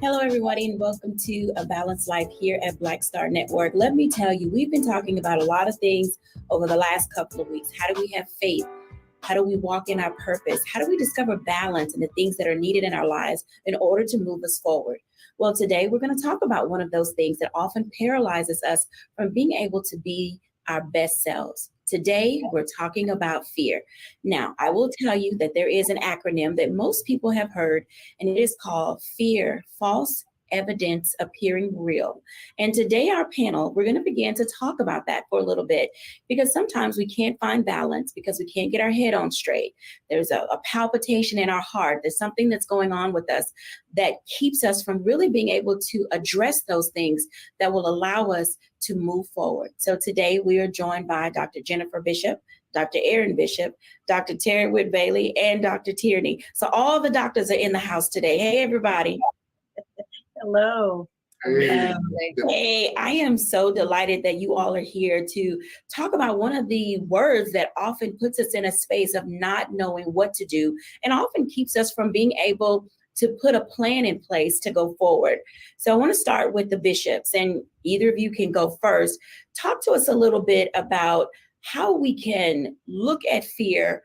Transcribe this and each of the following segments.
Hello, everybody, and welcome to A Balanced Life here at Black Star Network. Let me tell you, we've been talking about a lot of things over the last couple of weeks. How do we have faith? How do we walk in our purpose? How do we discover balance in the things that are needed in our lives in order to move us forward? Well, today we're going to talk about one of those things that often paralyzes us from being able to be our best selves. Today, we're talking about fear. Now, I will tell you that there is an acronym that most people have heard, and it is called FEAR, false evidence appearing real. And today, our panel, we're going to begin to talk about that for a little bit, because sometimes we can't find balance because we can't get our head on straight. There's a palpitation in our heart. There's something that's going on with us that keeps us from really being able to address those things that will allow us to move forward. So today we are joined by Dr. Jennifer Bishop, Dr. Aaron Bishop, Dr. Terry Whit Bailey, and Dr. Tierney. So all the doctors are in the house today. Hey, everybody. Hello. Hey, I am so delighted that you all are here to talk about one of the words that often puts us in a space of not knowing what to do and often keeps us from being able to put a plan in place to go forward. So I want to start with the bishops, and either of you can go first. Talk to us a little bit about how we can look at fear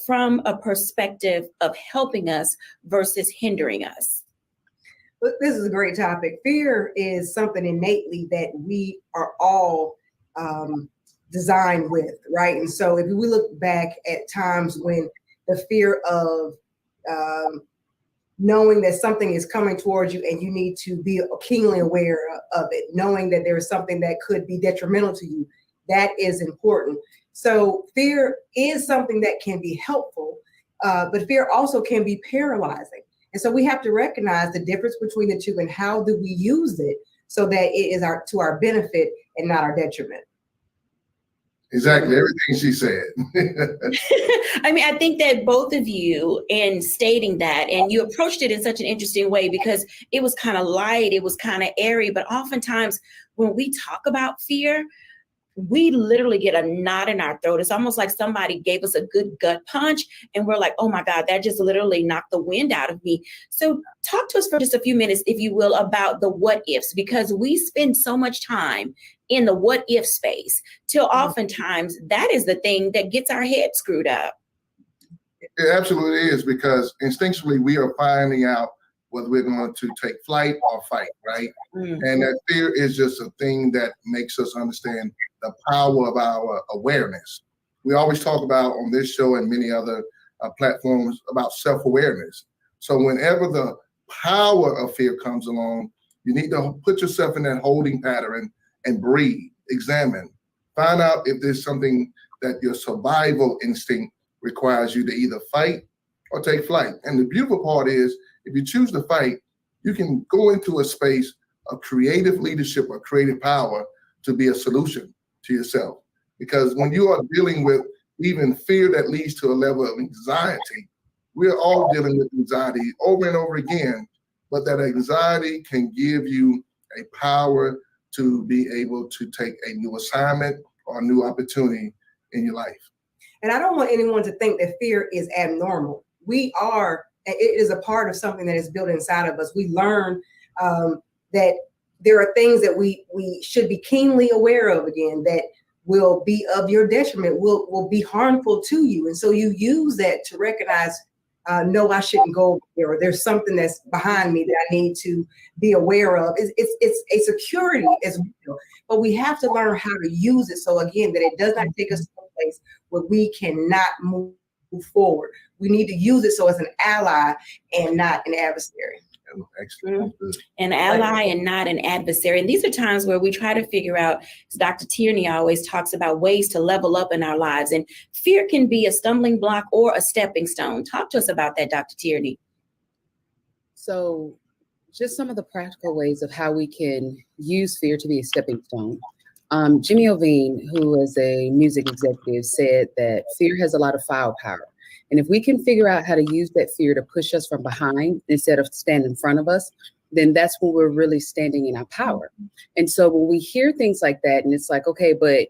from a perspective of helping us versus hindering us. This is a great topic. Fear is something innately that we are all designed with, right? And so if we look back at times when the fear of knowing that something is coming towards you and you need to be keenly aware of it, knowing that there is something that could be detrimental to you, that is important. So fear is something that can be helpful, but fear also can be paralyzing. And so we have to recognize the difference between the two and how do we use it so that it is to our benefit and not our detriment. Exactly, everything she said. I mean, I think that both of you, in stating that, and you approached it in such an interesting way because it was kind of light, it was kind of airy, but oftentimes when we talk about fear, we literally get a knot in our throat. It's almost like somebody gave us a good gut punch and we're like, oh my God, that just literally knocked the wind out of me. So talk to us for just a few minutes, if you will, about the what ifs, because we spend so much time in the what if space till oftentimes that is the thing that gets our head screwed up. It absolutely is, because instinctually we are finding out whether we're going to take flight or fight, right? Mm-hmm. And that fear is just a thing that makes us understand the power of our awareness. We always talk about on this show and many other platforms about self-awareness. So whenever the power of fear comes along, you need to put yourself in that holding pattern and breathe, examine, find out if there's something that your survival instinct requires you to either fight or take flight. And the beautiful part is, if you choose to fight, you can go into a space of creative leadership or creative power to be a solution to yourself. Because when you are dealing with even fear that leads to a level of anxiety, we're all dealing with anxiety over and over again, but that anxiety can give you a power to be able to take a new assignment or a new opportunity in your life. And I don't want anyone to think that fear is abnormal. It is a part of something that is built inside of us. We learn that there are things that we should be keenly aware of, again, that will be of your detriment, will be harmful to you. And so you use that to recognize, no, I shouldn't go over there, or there's something that's behind me that I need to be aware of. It's a security as well, but we have to learn how to use it. So again, that it does not take us to a place where we cannot move forward. We need to use it so it's an ally and not an adversary. Excellent. An ally and not an adversary. And these are times where we try to figure out, as Dr. Tierney always talks about, ways to level up in our lives. And fear can be a stumbling block or a stepping stone. Talk to us about that, Dr. Tierney. So just some of the practical ways of how we can use fear to be a stepping stone. Jimmy Iovine, who is a music executive, said that fear has a lot of firepower. And if we can figure out how to use that fear to push us from behind instead of stand in front of us, then that's when we're really standing in our power. And so when we hear things like that, and it's like, okay, but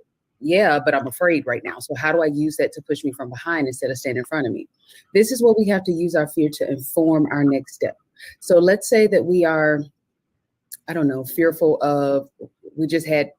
I'm afraid right now. So how do I use that to push me from behind instead of stand in front of me? This is what we have to use our fear to inform our next step. So let's say that we are, fearful of, we just had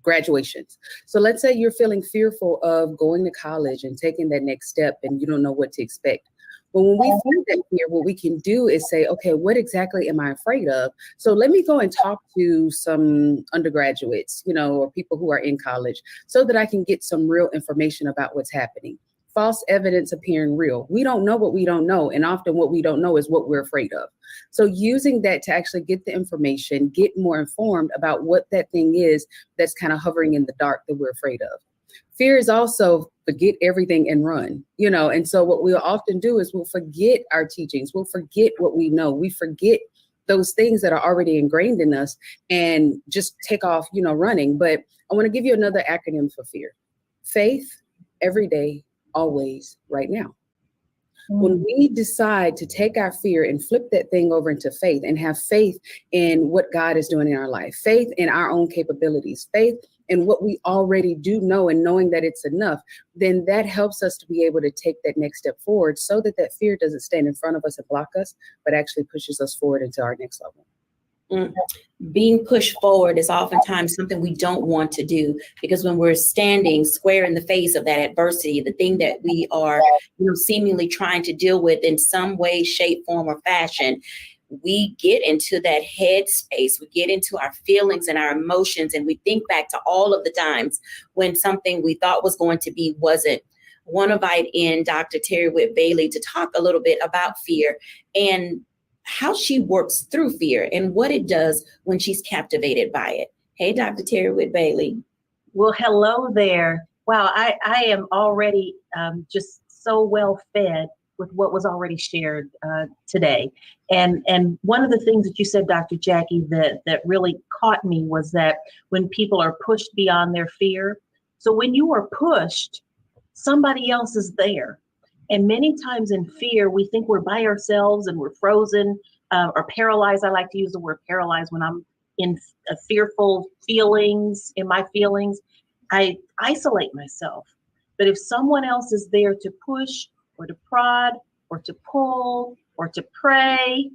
graduations. So let's say you're feeling fearful of going to college and taking that next step and you don't know what to expect. But when we feel that fear, what we can do is say, okay, what exactly am I afraid of? So let me go and talk to some undergraduates, or people who are in college so that I can get some real information about what's happening. False evidence appearing real. We don't know what we don't know. And often what we don't know is what we're afraid of. So using that to actually get the information, get more informed about what that thing is that's kind of hovering in the dark that we're afraid of. Fear is also forget everything and run, and so what we'll often do is we'll forget our teachings. We'll forget what we know. We forget those things that are already ingrained in us and just take off, running. But I want to give you another acronym for fear. Faith, every day, always, right now. When we decide to take our fear and flip that thing over into faith and have faith in what God is doing in our life, faith in our own capabilities, faith in what we already do know and knowing that it's enough, then that helps us to be able to take that next step forward so that that fear doesn't stand in front of us and block us, but actually pushes us forward into our next level. Being pushed forward is oftentimes something we don't want to do, because when we're standing square in the face of that adversity, the thing that we are, seemingly trying to deal with in some way, shape, form, or fashion, we get into that head space, we get into our feelings and our emotions, and we think back to all of the times when something we thought was going to be wasn't. I want to invite in Dr. Terry Whitt Bailey to talk a little bit about fear and how she works through fear and what it does when she's captivated by it. Hey, Dr. Terry Whitt Bailey. Well, hello there. Wow, I am already just so well fed with what was already shared today. And one of the things that you said, Dr. Jacquie, that really caught me was that when people are pushed beyond their fear. So when you are pushed, somebody else is there. And many times in fear, we think we're by ourselves and we're frozen or paralyzed. I like to use the word paralyzed when I'm in fearful feelings, in my feelings. I isolate myself. But if someone else is there to push or to prod or to pull or to pray,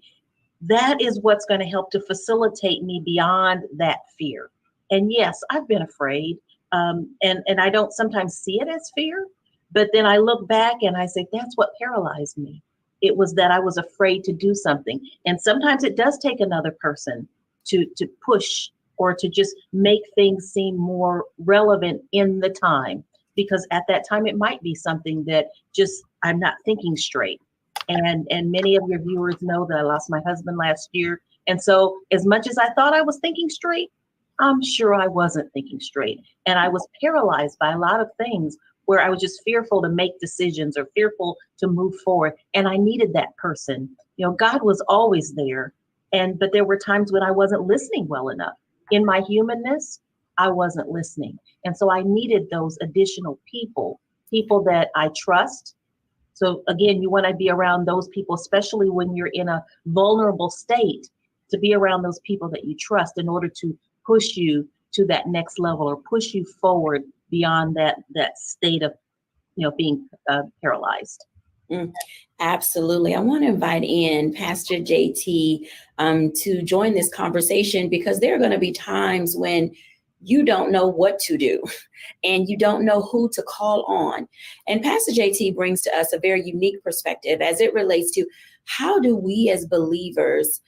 that is what's going to help to facilitate me beyond that fear. And yes, I've been afraid. And I don't sometimes see it as fear. But then I look back and I say, that's what paralyzed me. It was that I was afraid to do something. And sometimes it does take another person to push or to just make things seem more relevant in the time. Because at that time, it might be something that just I'm not thinking straight. And many of your viewers know that I lost my husband last year. And so as much as I thought I was thinking straight, I'm sure I wasn't thinking straight. And I was paralyzed by a lot of things where I was just fearful to make decisions or fearful to move forward. And I needed that person. God was always there. But there were times when I wasn't listening well enough. In my humanness, I wasn't listening. And so I needed those additional people that I trust. So again, you want to be around those people, especially when you're in a vulnerable state, to be around those people that you trust in order to push you to that next level or push you forward beyond that state of, being paralyzed. Absolutely. I want to invite in Pastor JT to join this conversation, because there are going to be times when you don't know what to do and you don't know who to call on. And Pastor JT brings to us a very unique perspective as it relates to how do we as believers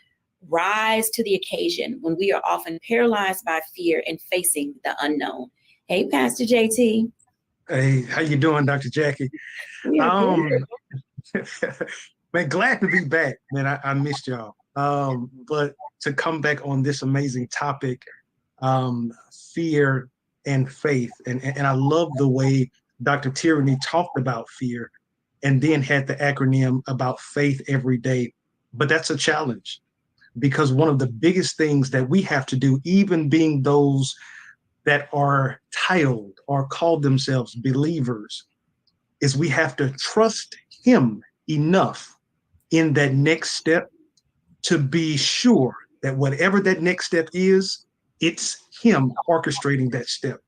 rise to the occasion when we are often paralyzed by fear and facing the unknown. Hey, Pastor JT. Hey, how you doing, Dr. Jacquie? Man, glad to be back. Man, I missed y'all. But to come back on this amazing topic, fear and faith. And I love the way Dr. Tierney talked about fear and then had the acronym about faith every day. But that's a challenge, because one of the biggest things that we have to do, even being those that are titled or called themselves believers, is we have to trust him enough in that next step to be sure that whatever that next step is, it's him orchestrating that step.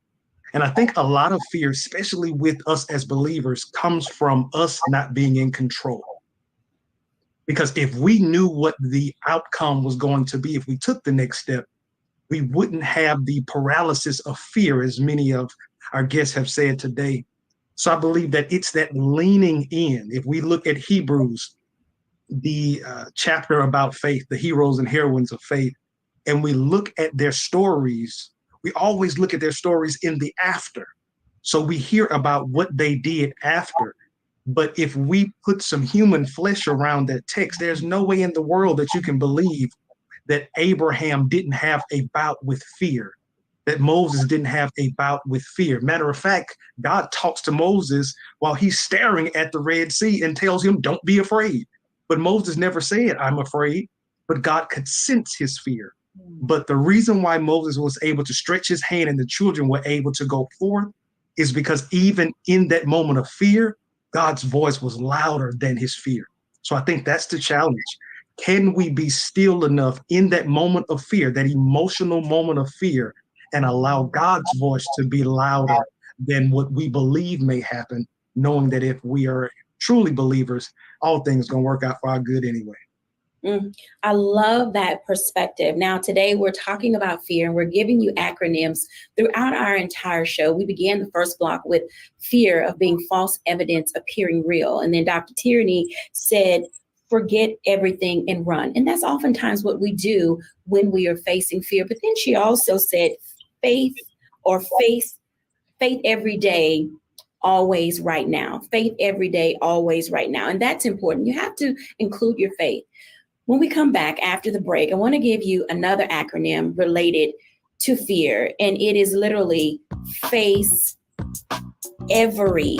And I think a lot of fear, especially with us as believers, comes from us not being in control. Because if we knew what the outcome was going to be, if we took the next step, we wouldn't have the paralysis of fear, as many of our guests have said today. So I believe that it's that leaning in. If we look at Hebrews, the chapter about faith, the heroes and heroines of faith, and we look at their stories, we always look at their stories in the after. So we hear about what they did after. But if we put some human flesh around that text, there's no way in the world that you can believe that Abraham didn't have a bout with fear, that Moses didn't have a bout with fear. Matter of fact, God talks to Moses while he's staring at the Red Sea and tells him, don't be afraid. But Moses never said, I'm afraid, but God could sense his fear. But the reason why Moses was able to stretch his hand and the children were able to go forth is because even in that moment of fear, God's voice was louder than his fear. So I think that's the challenge. Can we be still enough in that moment of fear, that emotional moment of fear, and allow God's voice to be louder than what we believe may happen, knowing that if we are truly believers, all things gonna work out for our good anyway. I love that perspective. Now, today we're talking about fear and we're giving you acronyms throughout our entire show. We began the first block with fear of being false evidence appearing real. And then Dr. Tierney said, forget everything and run. And that's oftentimes what we do when we are facing fear. But then she also said, faith every day, always right now. Faith every day, always right now. And that's important. You have to include your faith. When we come back after the break, I want to give you another acronym related to fear, and it is literally face every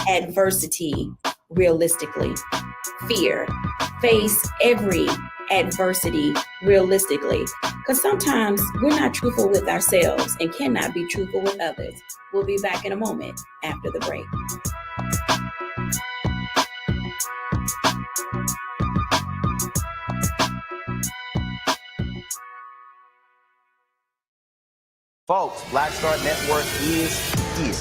adversity realistically. Fear, face every adversity realistically, because sometimes we're not truthful with ourselves and cannot be truthful with others. We'll be back in a moment after the break. Folks, Black Star Network is here.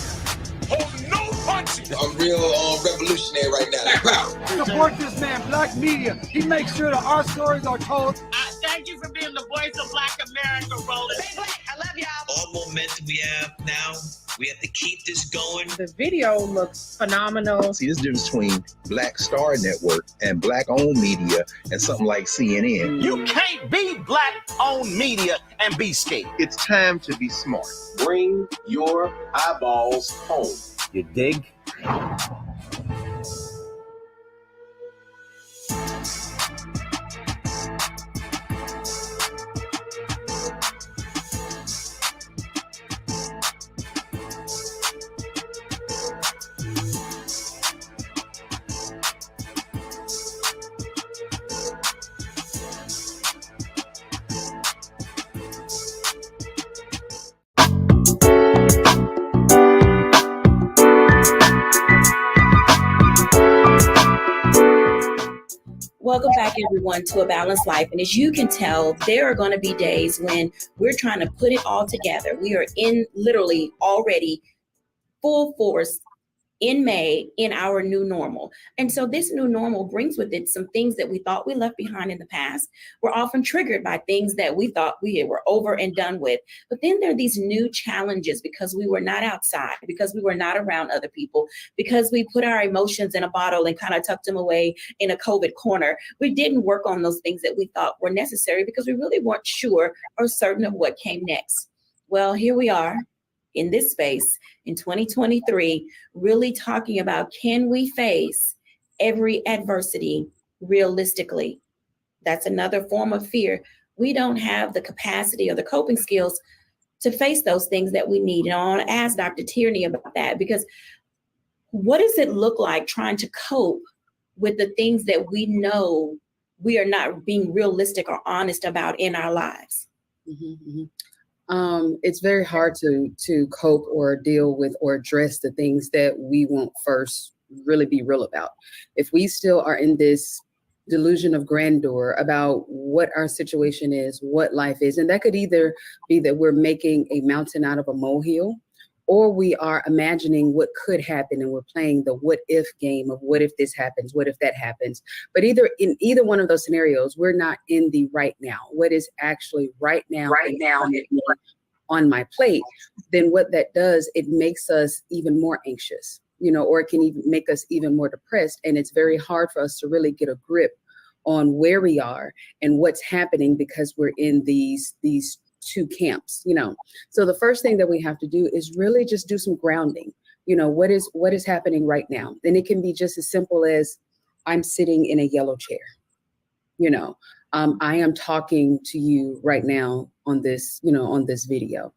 Hold no punches. I'm real revolutionary right now. Support this man, Black Media. He makes sure that our stories are told. Thank you for being the voice of Black America, Roland. Hey, Black, I love y'all. All momentum we have now, we have to keep this going. The video looks phenomenal. See, this difference between Black Star Network and Black-owned media and something like CNN. You can't be Black-owned media and be scared. It's time to be smart. Bring your eyeballs home. You dig? Welcome back, everyone, to A Balanced Life. And as you can tell, there are going to be days when we're trying to put it all together. We are in literally already full force in May in our new normal. And so this new normal brings with it some things that we thought we left behind in the past. We're often triggered by things that we thought we were over and done with. But then there are these new challenges because we were not outside, because we were not around other people, because we put our emotions in a bottle and kind of tucked them away in a COVID corner. We didn't work on those things that we thought were necessary because we really weren't sure or certain of what came next. Well, here we are in this space in 2023, really talking about, can we face every adversity realistically? That's another form of fear. We don't have the capacity or the coping skills to face those things that we need. And I want to ask Dr. Tierney about that, because what does it look like trying to cope with the things that we know we are not being realistic or honest about in our lives? It's very hard to cope or deal with or address the things that we won't first really be real about. If we still are in this delusion of grandeur about what our situation is, what life is, and that could either be that we're making a mountain out of a molehill, or we are imagining what could happen and we're playing the what if game of what if this happens, what if that happens. But in either one of those scenarios, we're not in the right now. What is actually right now on my plate, then what that does, it makes us even more anxious, or it can even make us even more depressed. And it's very hard for us to really get a grip on where we are and what's happening because we're in these two camps, So the first thing that we have to do is really just do some grounding. What is happening right now? And it can be just as simple as I'm sitting in a yellow chair. I am talking to you right now on this video.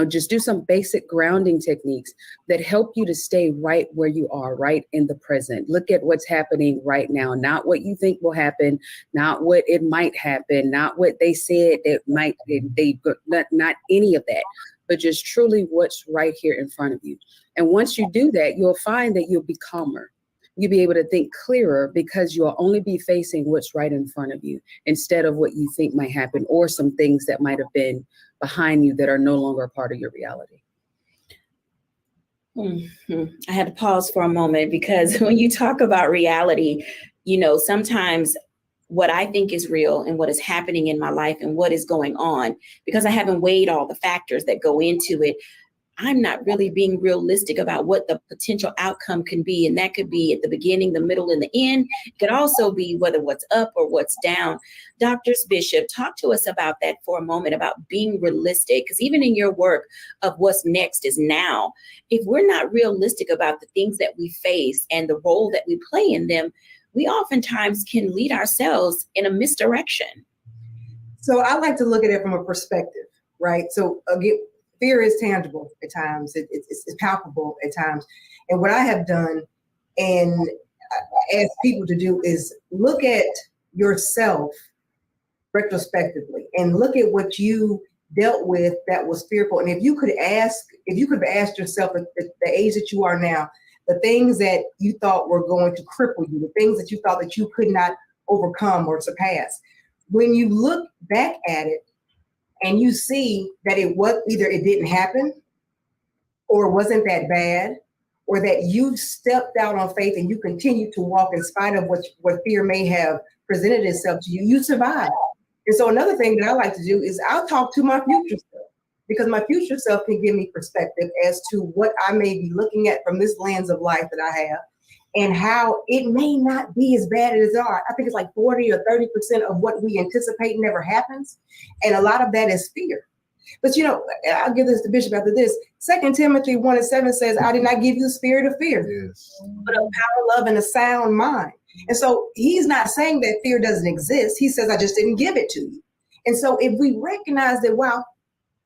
Just do some basic grounding techniques that help you to stay right where you are, right in the present. Look at what's happening right now, not what you think will happen, not what it might happen, not what they said that might, not any of that, but just truly what's right here in front of you. And once you do that, you'll find that you'll be calmer. You'll be able to think clearer because you'll only be facing what's right in front of you instead of what you think might happen or some things that might have been behind you that are no longer a part of your reality. I had to pause for a moment because when you talk about reality, sometimes what I think is real and what is happening in my life and what is going on, because I haven't weighed all the factors that go into it, I'm not really being realistic about what the potential outcome can be. And that could be at the beginning, the middle, and the end. It could also be whether what's up or what's down. Dr. Bishop, talk to us about that for a moment, about being realistic. Because even in your work of what's next is now, if we're not realistic about the things that we face and the role that we play in them, we oftentimes can lead ourselves in a misdirection. So I like to look at it from a perspective, right? So again, fear is tangible at times. It's palpable at times. And what I have done and ask people to do is look at yourself retrospectively and look at what you dealt with that was fearful. And if you could have asked yourself at the age that you are now, the things that you thought were going to cripple you, the things that you thought that you could not overcome or surpass, when you look back at it, and you see that either it didn't happen or wasn't that bad, or that you stepped out on faith and you continue to walk in spite of what fear may have presented itself to you, you survived. And so another thing that I like to do is I'll talk to my future self, because my future self can give me perspective as to what I may be looking at from this lens of life that I have, and how it may not be as bad as it are. I think it's like 40 or 30% of what we anticipate never happens. And a lot of that is fear. But I'll give this to Bishop after this. 2 Timothy 1:7 says, I did not give you the spirit of fear, but of power, love, and a sound mind. And so he's not saying that fear doesn't exist. He says, I just didn't give it to you. And so if we recognize that, wow,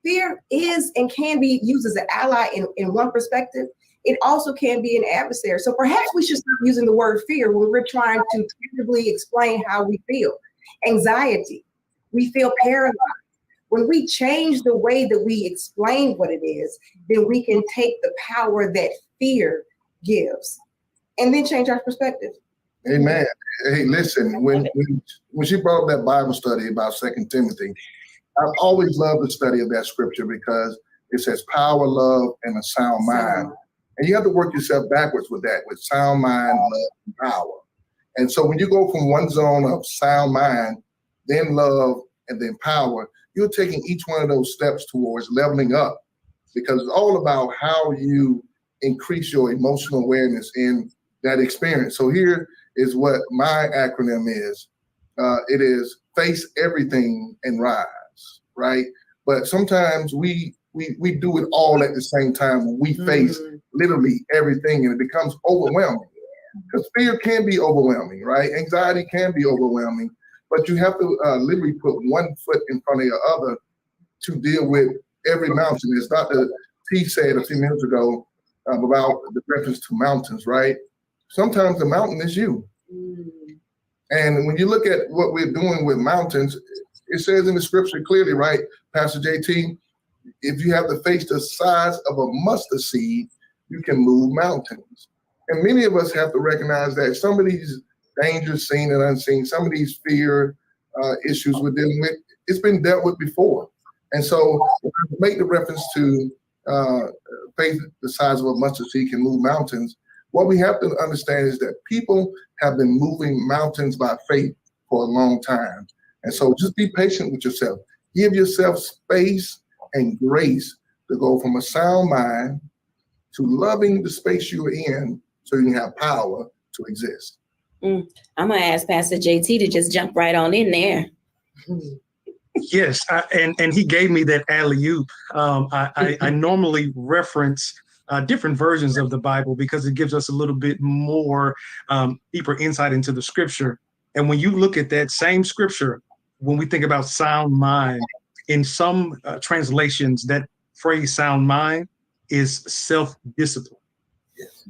fear is and can be used as an ally in one perspective, it also can be an adversary. So perhaps we should stop using the word fear when we're trying to tangibly explain how we feel. Anxiety, we feel paralyzed. When we change the way that we explain what it is, then we can take the power that fear gives and then change our perspective. Amen. Hey, listen, when she brought up that Bible study about 2 Timothy, I've always loved the study of that scripture because it says power, love, and a sound mind. And you have to work yourself backwards with that, with sound mind, love, and power. And so when you go from one zone of sound mind, then love, and then power, you're taking each one of those steps towards leveling up, because it's all about how you increase your emotional awareness in that experience. So here is what my acronym is. It is face everything and rise, right? But sometimes we do it all at the same time when we face literally everything, and it becomes overwhelming. Because fear can be overwhelming, right? Anxiety can be overwhelming, but you have to literally put one foot in front of the other to deal with every mountain. As Dr. T said a few minutes ago about the reference to mountains, right? Sometimes the mountain is you. And when you look at what we're doing with mountains, it says in the scripture clearly, right, Pastor JT, if you have the faith the size of a mustard seed, you can move mountains. And many of us have to recognize that some of these dangers, seen and unseen, some of these fear issues we're dealing with, it's been dealt with before. And so make the reference to faith the size of a mustard seed can move mountains. What we have to understand is that people have been moving mountains by faith for a long time. And so just be patient with yourself. Give yourself space and grace to go from a sound mind to loving the space you're in so you can have power to exist. I'm going to ask Pastor JT to just jump right on in there. Yes, and he gave me that alley-oop. I normally reference different versions of the Bible because it gives us a little bit more deeper insight into the scripture. And when you look at that same scripture, when we think about sound mind, in some translations, that phrase sound mind is self-discipline. Yes.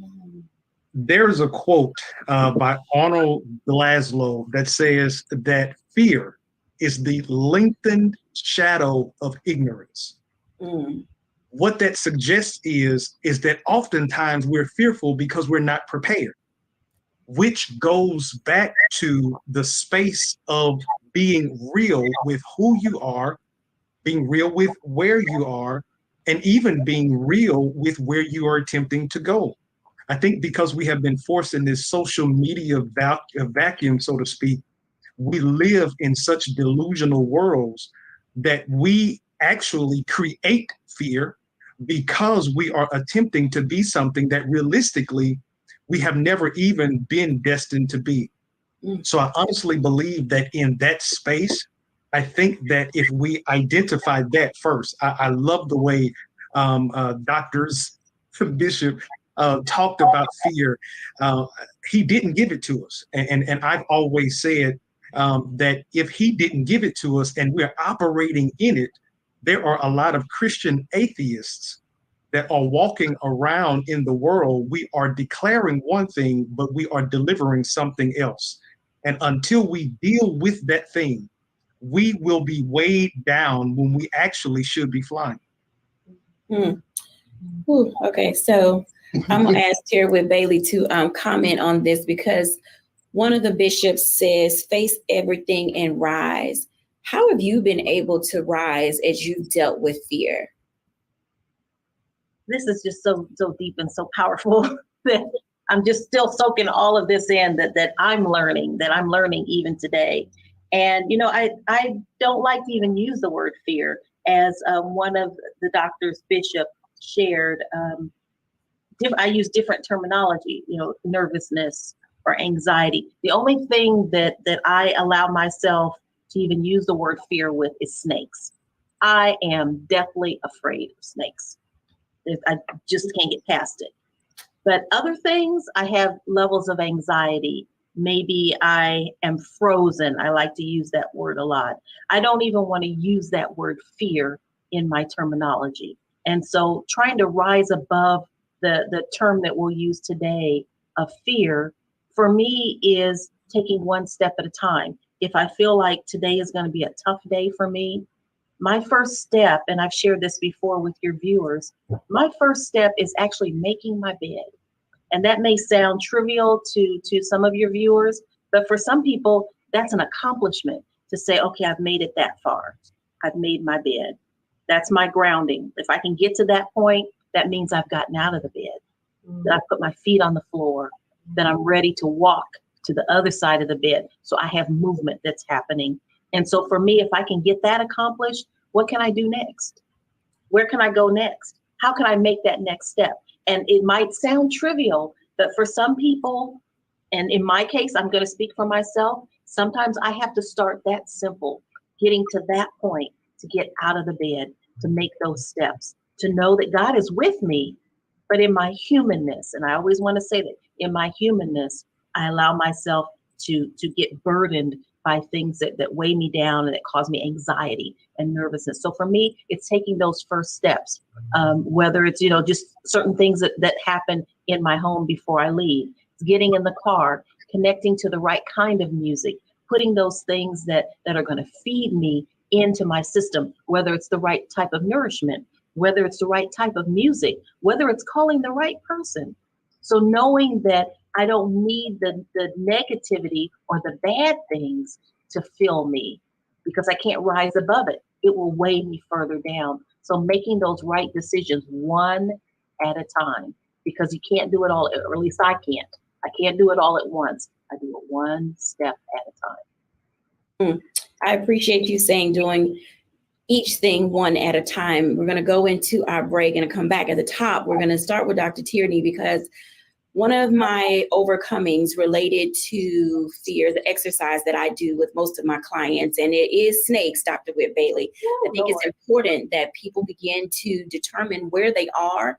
There's a quote by Arnold Glasgow that says that fear is the lengthened shadow of ignorance. what that suggests is that oftentimes we're fearful because we're not prepared, which goes back to the space of being real with who you are, being real with where you are, and even being real with where you are attempting to go. I think because we have been forced in this social media vacuum, so to speak, we live in such delusional worlds that we actually create fear because we are attempting to be something that realistically we have never even been destined to be. So I honestly believe that in that space, I think that if we identify that first, I love the way doctors, Bishop, talked about fear. He didn't give it to us. And I've always said that if he didn't give it to us and we're operating in it, there are a lot of Christian atheists that are walking around in the world. We are declaring one thing, but we are delivering something else. And until we deal with that thing, we will be weighed down when we actually should be flying. Ooh, okay, so I'm gonna ask Chairwood Bailey to comment on this, because one of the bishops says, face everything and rise. How have you been able to rise as you've dealt with fear? This is just so deep and so powerful that I'm just still soaking all of this in that I'm learning even today. And, you know, I don't like to even use the word fear. As one of the doctors, Bishop, shared, I use different terminology, you know, nervousness or anxiety. The only thing that I allow myself to even use the word fear with is snakes. I am deathly afraid of snakes. I just can't get past it. But other things, I have levels of anxiety. Maybe I am frozen. I like to use that word a lot. I don't even want to use that word fear in my terminology. And so trying to rise above the term that we'll use today of fear, for me, is taking one step at a time. If I feel like today is going to be a tough day for me, my first step, and I've shared this before with your viewers, my first step is actually making my bed. And that may sound trivial to some of your viewers, but for some people, that's an accomplishment to say, okay, I've made it that far. I've made my bed. That's my grounding. If I can get to that point, that means I've gotten out of the bed, that I put my feet on the floor, that I'm ready to walk to the other side of the bed. So I have movement that's happening. And so for me, if I can get that accomplished, what can I do next? Where can I go next? How can I make that next step? And it might sound trivial, but for some people, and in my case, I'm going to speak for myself, sometimes I have to start that simple, getting to that point to get out of the bed, to make those steps, to know that God is with me, but in my humanness, and I always want to say that, in my humanness, I allow myself to get burdened by things that weigh me down and that cause me anxiety and nervousness. So for me, it's taking those first steps, whether it's, you know, just certain things that happen in my home before I leave, getting in the car, connecting to the right kind of music, putting those things that are going to feed me into my system, whether it's the right type of nourishment, whether it's the right type of music, whether it's calling the right person. So knowing that I don't need the negativity or the bad things to fill me, because I can't rise above it. It will weigh me further down. So making those right decisions one at a time, because you can't do it all, or at least I can't. I can't do it all at once. I do it one step at a time. I appreciate you saying doing each thing one at a time. We're going to go into our break and come back at the top. We're going to start with Dr. Tierney, because one of my overcomings related to fear, the exercise that I do with most of my clients, and it is snakes, Dr. Whit Bailey. I think it's important that people begin to determine where they are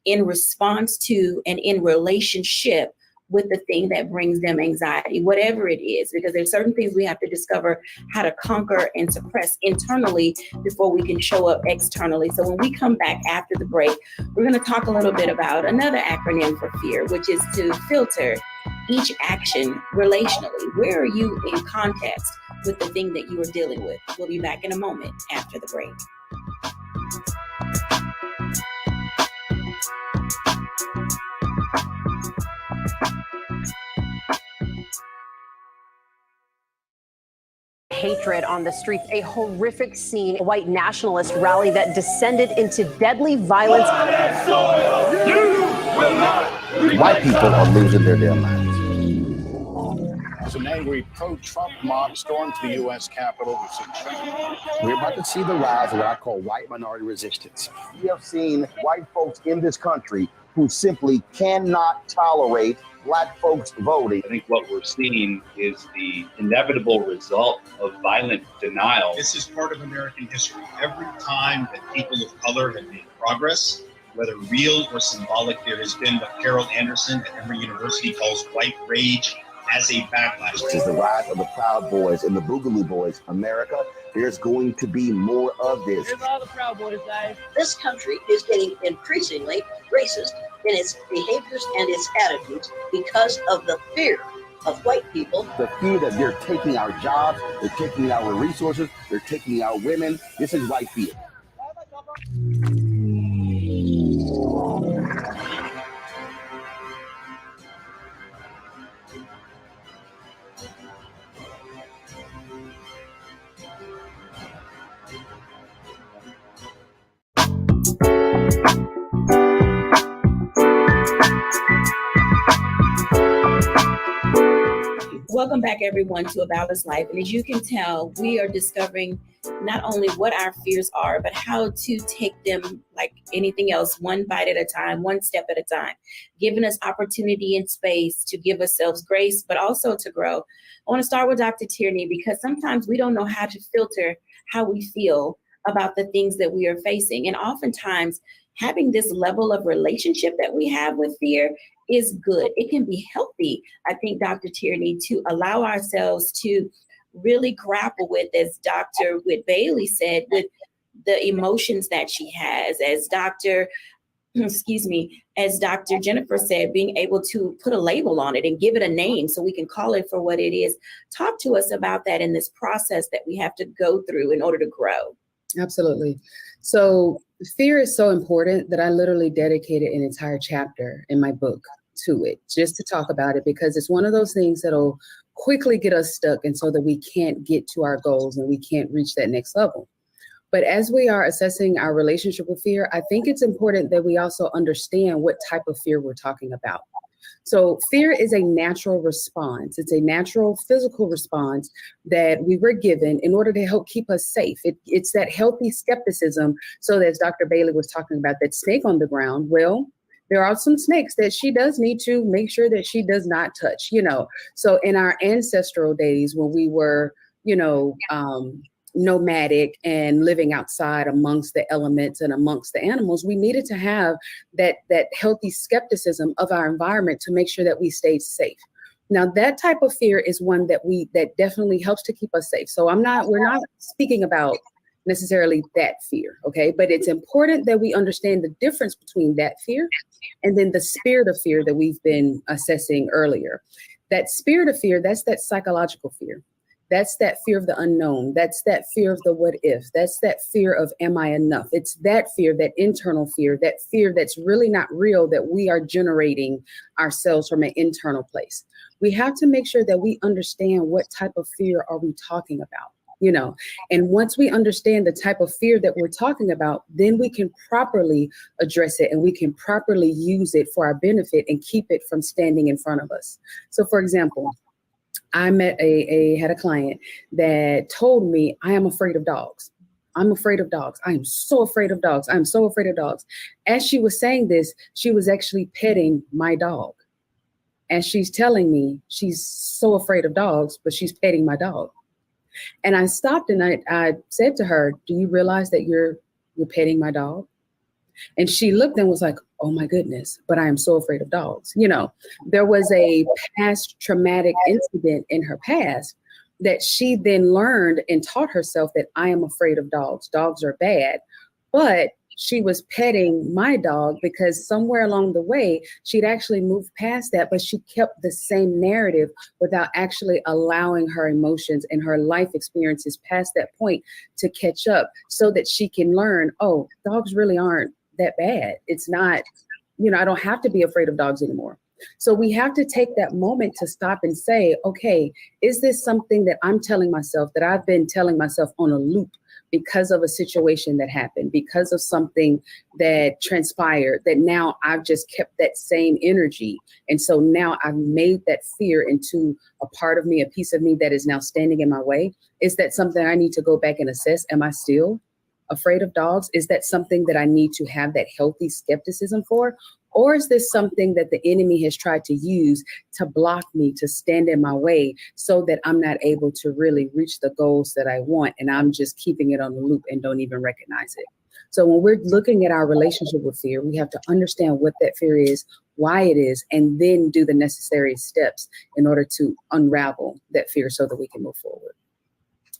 in response to and in relationship with the thing that brings them anxiety, whatever it is, because there's certain things we have to discover how to conquer and suppress internally before we can show up externally. So when we come back after the break, we're going to talk a little bit about another acronym for fear, which is to filter each action relationally. Where are you in context with the thing that you are dealing with? We'll be back in a moment after the break. Hatred on the streets, a horrific scene, a white nationalist rally that descended into deadly violence. White people are losing their damn minds. Some angry pro-Trump mob stormed the U.S. Capitol. We're about to see the rise of what I call white minority resistance. We have seen white folks in this country who simply cannot tolerate Black folks voting. I think what we're seeing is the inevitable result of violent denial. This is part of American history. Every time that people of color have made progress, whether real or symbolic, there has been what Carol Anderson at Emory University calls white rage as a backlash. This is the rise of the Proud Boys and the Boogaloo Boys. America, there's going to be more of this. Here's all the Proud Boys, guys. This country is getting increasingly racist in its behaviors and its attitudes because of the fear of white people. The fear that they're taking our jobs, they're taking our resources, they're taking our women. This is white fear. Welcome back, everyone, to A Balanced Life. And as you can tell, we are discovering not only what our fears are, but how to take them, like anything else, one bite at a time, one step at a time, giving us opportunity and space to give ourselves grace, but also to grow. I want to start with Dr. Tierney, because sometimes we don't know how to filter how we feel about the things that we are facing. And oftentimes, having this level of relationship that we have with fear is good. It can be healthy, I think, Dr. Tierney, to allow ourselves to really grapple with, as Dr. Whit Bailey said, with the emotions that she has, as Dr. Jennifer said, being able to put a label on it and give it a name so we can call it for what it is. Talk to us about that in this process that we have to go through in order to grow. Absolutely. So fear is so important that I literally dedicated an entire chapter in my book to it, just to talk about it, because it's one of those things that'll quickly get us stuck, and so that we can't get to our goals and we can't reach that next level. But as we are assessing our relationship with fear, I think it's important that we also understand what type of fear we're talking about. So fear is a natural response. It's a natural physical response that we were given in order to help keep us safe. It's that healthy skepticism. So as Dr. Bailey was talking about, that snake on the ground, well, there are some snakes that she does need to make sure that she does not touch, So in our ancestral days, when we were, nomadic and living outside amongst the elements and amongst the animals, we needed to have that healthy skepticism of our environment to make sure that we stayed safe. Now, that type of fear is one that definitely helps to keep us safe. So we're not speaking about necessarily that fear, okay? But it's important that we understand the difference between that fear and then the spirit of fear that we've been assessing earlier. That spirit of fear, that's that psychological fear. That's that fear of the unknown. That's that fear of the what if. That's that fear of am I enough? It's that fear, that internal fear, that fear that's really not real, that we are generating ourselves from an internal place. We have to make sure that we understand what type of fear are we talking about, and once we understand the type of fear that we're talking about, then we can properly address it and we can properly use it for our benefit and keep it from standing in front of us. So for example, I had a client that told me, I am afraid of dogs. I'm afraid of dogs. I am so afraid of dogs. I'm so afraid of dogs. As she was saying this, she was actually petting my dog. And she's telling me she's so afraid of dogs, but she's petting my dog. And I stopped and I said to her, do you realize that you're petting my dog? And she looked and was like, oh my goodness, but I am so afraid of dogs. There was a past traumatic incident in her past that she then learned and taught herself that I am afraid of dogs. Dogs are bad. But she was petting my dog because somewhere along the way, she'd actually moved past that, but she kept the same narrative without actually allowing her emotions and her life experiences past that point to catch up so that she can learn, oh, dogs really aren't that bad. It's not, I don't have to be afraid of dogs anymore. So we have to take that moment to stop and say, okay, is this something that I'm telling myself, that I've been telling myself on a loop because of a situation that happened, because of something that transpired, that now I've just kept that same energy. And so now I've made that fear into a part of me, a piece of me that is now standing in my way. Is that something I need to go back and assess? Am I still afraid of dogs? Is that something that I need to have that healthy skepticism for? Or is this something that the enemy has tried to use to block me, to stand in my way so that I'm not able to really reach the goals that I want, and I'm just keeping it on the loop and don't even recognize it? So when we're looking at our relationship with fear, we have to understand what that fear is, why it is, and then do the necessary steps in order to unravel that fear so that we can move forward.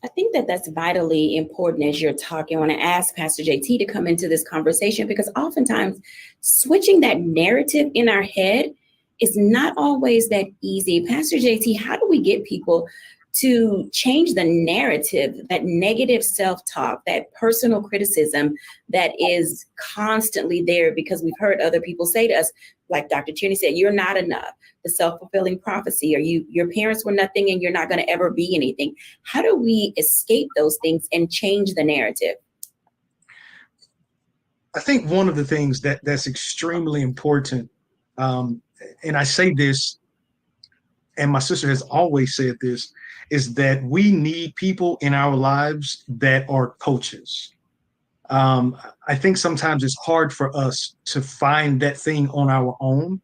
I think that that's vitally important as you're talking. I want to ask Pastor JT to come into this conversation, because oftentimes switching that narrative in our head is not always that easy. Pastor JT, how do we get people to change the narrative, that negative self-talk, that personal criticism that is constantly there? Because we've heard other people say to us, like Dr. Tierney said, you're not enough, the self-fulfilling prophecy, or your parents were nothing and you're not going to ever be anything. How do we escape those things and change the narrative? I think one of the things that's extremely important, and I say this, and my sister has always said this, is that we need people in our lives that are coaches. I think sometimes it's hard for us to find that thing on our own.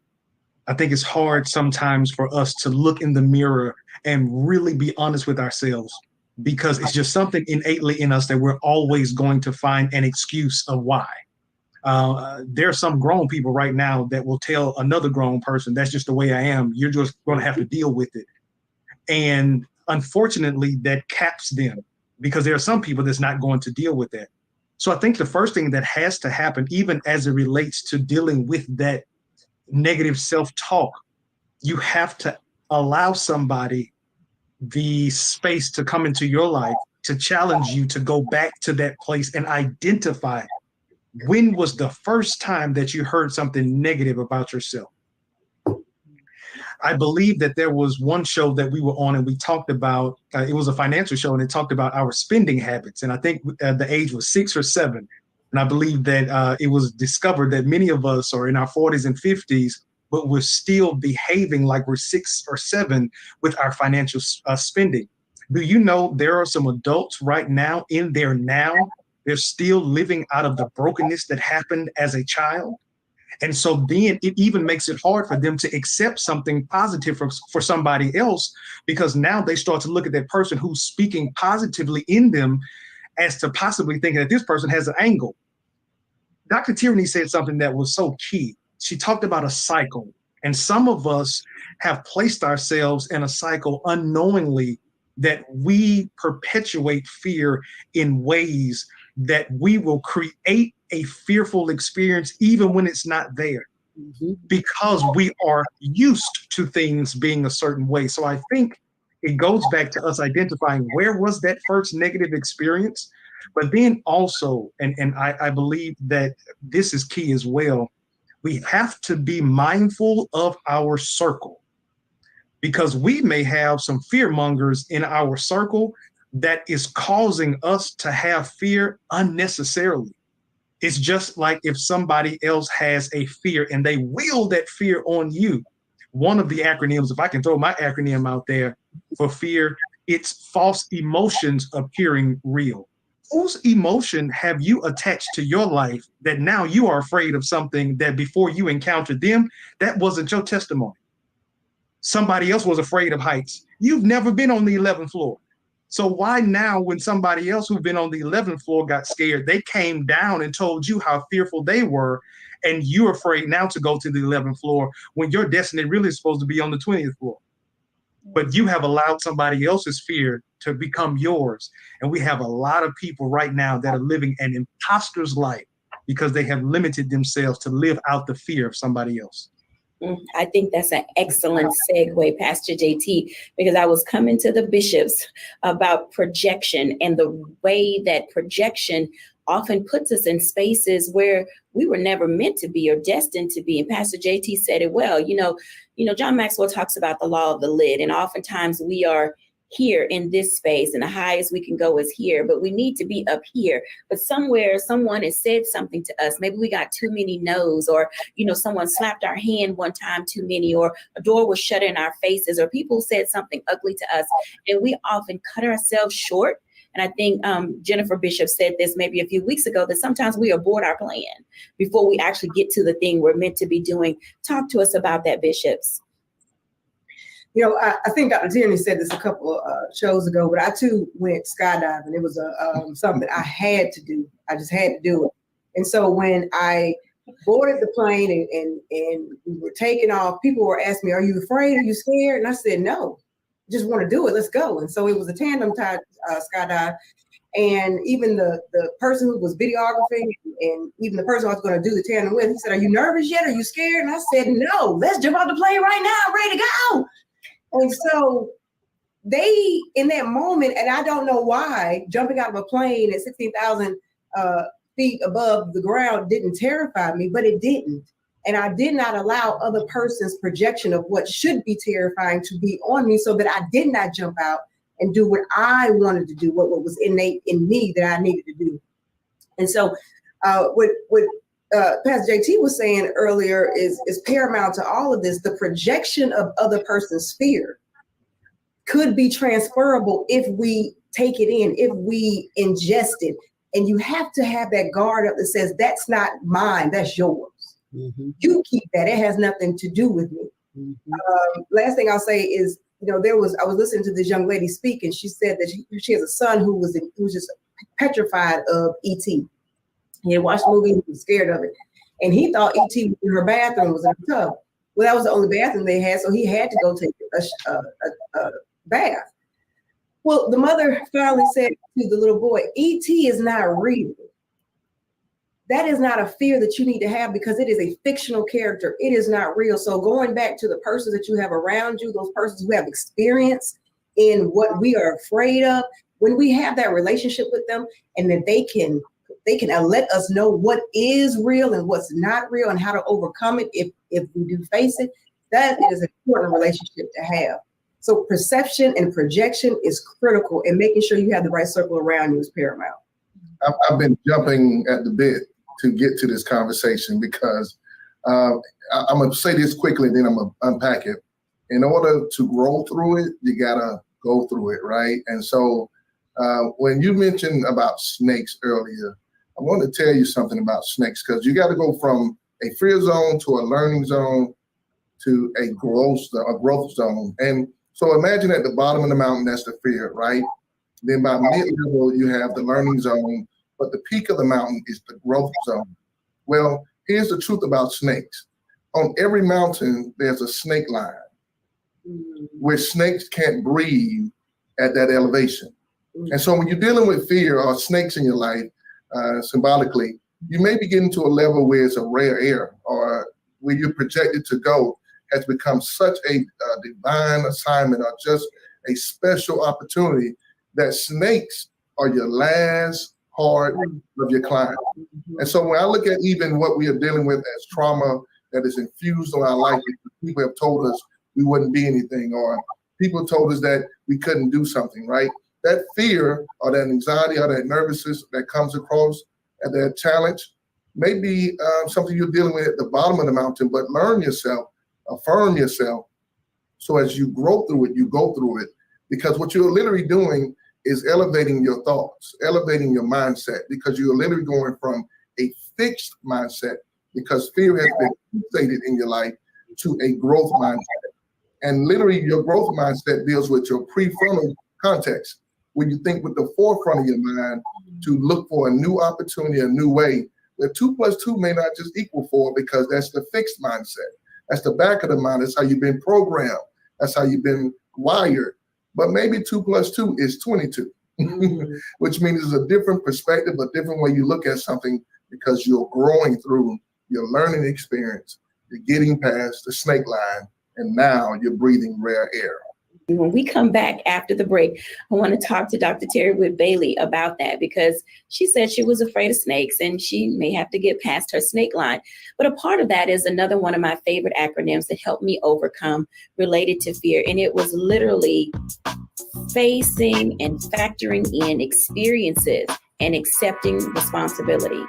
I think it's hard sometimes for us to look in the mirror and really be honest with ourselves, because it's just something innately in us that we're always going to find an excuse of why. There are some grown people right now that will tell another grown person, that's just the way I am. You're just going to have to deal with it. And unfortunately, that caps them, because there are some people that's not going to deal with that. So I think the first thing that has to happen, even as it relates to dealing with that negative self-talk, you have to allow somebody the space to come into your life to challenge you to go back to that place and identify, when was the first time that you heard something negative about yourself? I believe that there was one show that we were on and we talked about, it was a financial show, and it talked about our spending habits. And I think the age was 6 or 7. And I believe that it was discovered that many of us are in our 40s and 50s, but we're still behaving like we're 6 or 7 with our financial spending. Do you know there are some adults right now in there now, they're still living out of the brokenness that happened as a child? And so then it even makes it hard for them to accept something positive for somebody else, because now they start to look at that person who's speaking positively in them as to possibly thinking that this person has an angle. Dr. Tierney said something that was so key. She talked about a cycle, and some of us have placed ourselves in a cycle unknowingly that we perpetuate fear in ways that we will create a fearful experience even when it's not there, because we are used to things being a certain way. So I think it goes back to us identifying where was that first negative experience, but then also, and I believe that this is key as well, we have to be mindful of our circle, because we may have some fear mongers in our circle that is causing us to have fear unnecessarily. It's just like if somebody else has a fear and they will that fear on you. One of the acronyms, if I can throw my acronym out there for fear, it's false emotions appearing real. Whose emotion have you attached to your life that now you are afraid of something that before you encountered them, that wasn't your testimony? Somebody else was afraid of heights. You've never been on the 11th floor. So why now, when somebody else who'd been on the 11th floor got scared, they came down and told you how fearful they were, and you're afraid now to go to the 11th floor when your destiny really is supposed to be on the 20th floor? But you have allowed somebody else's fear to become yours. And we have a lot of people right now that are living an imposter's life because they have limited themselves to live out the fear of somebody else. I think that's an excellent segue, Pastor JT, because I was coming to the bishops about projection and the way that projection often puts us in spaces where we were never meant to be or destined to be. And Pastor JT said it well. John Maxwell talks about the law of the lid, and oftentimes we are here in this space, and the highest we can go is here, but we need to be up here. But somewhere someone has said something to us. Maybe we got too many no's, or someone slapped our hand one time too many, or a door was shut in our faces, or people said something ugly to us, and we often cut ourselves short. And I think Jennifer Bishop said this maybe a few weeks ago, that sometimes we abort our plan before we actually get to the thing we're meant to be doing. Talk to us about that, Bishops. I think Dr. Tierney said this a couple of shows ago, but I too went skydiving. It was something I had to do. I just had to do it. And so when I boarded the plane and we were taking off, people were asking me, "Are you afraid? Are you scared?" And I said, "No, I just want to do it. Let's go." And so it was a tandem type skydive. And even the person who was videographing and even the person I was going to do the tandem with, he said, "Are you nervous yet? Are you scared?" And I said, "No, let's jump out the plane right now. I'm ready to go." And so they, in that moment, and I don't know why, jumping out of a plane at 16,000 feet above the ground didn't terrify me, but it didn't. And I did not allow other person's projection of what should be terrifying to be on me, so that I did not jump out and do what I wanted to do, what was innate in me that I needed to do. And so what Pastor JT was saying earlier is paramount to all of this. The projection of other person's fear could be transferable if we take it in, if we ingest it. And you have to have that guard up that says, "That's not mine, that's yours. You keep that. It has nothing to do with me." Last thing I'll say is, I was listening to this young lady speak, and she said that she has a son who was just petrified of E.T. He had watched the movie, he was scared of it. And he thought E.T. was in her bathroom, was in the tub. Well, that was the only bathroom they had, so he had to go take a bath. Well, the mother finally said to the little boy, "E.T. is not real. That is not a fear that you need to have, because it is a fictional character. It is not real." So going back to the persons that you have around you, those persons who have experience in what we are afraid of, when we have that relationship with them, and that they can let us know what is real and what's not real and how to overcome it if we do face it, that is an important relationship to have. So perception and projection is critical, and making sure you have the right circle around you is paramount. I've been jumping at the bit to get to this conversation because I'm going to say this quickly, and then I'm going to unpack it. In order to grow through it, you got to go through it, right? And so when you mentioned about snakes earlier, I want to tell you something about snakes, because you got to go from a fear zone to a learning zone to a growth zone. And so imagine at the bottom of the mountain, that's the fear, right? Then by mid-level, you have the learning zone, but the peak of the mountain is the growth zone. Well, here's the truth about snakes. On every mountain, there's a snake line where snakes can't breathe at that elevation. And so when you're dealing with fear or snakes in your life, symbolically, you may be getting to a level where it's a rare air, or where you're projected to go has become such a divine assignment, or just a special opportunity, that snakes are your last part of your climb. And so when I look at even what we are dealing with as trauma that is infused on our life, people have told us we wouldn't be anything, or people told us that we couldn't do something, right? That fear or that anxiety or that nervousness that comes across at that challenge may be something you're dealing with at the bottom of the mountain, but learn yourself, affirm yourself. So as you grow through it, you go through it, because what you're literally doing is elevating your thoughts, elevating your mindset, because you're literally going from a fixed mindset, because fear has been fixated in your life, to a growth mindset. And literally your growth mindset deals with your prefrontal cortex, when you think with the forefront of your mind to look for a new opportunity, a new way. The 2 + 2 may not just equal 4, because that's the fixed mindset. That's the back of the mind. That's how you've been programmed. That's how you've been wired. But maybe 2 + 2 is 22, which means it's a different perspective, a different way you look at something, because you're growing through your learning experience. You're getting past the snake line, and now you're breathing rare air. When we come back after the break, I want to talk to Dr. Terry Whitt-Bailey about that, because she said she was afraid of snakes and she may have to get past her snake line. But a part of that is another one of my favorite acronyms that helped me overcome related to fear. And it was literally facing and factoring in experiences and accepting responsibility.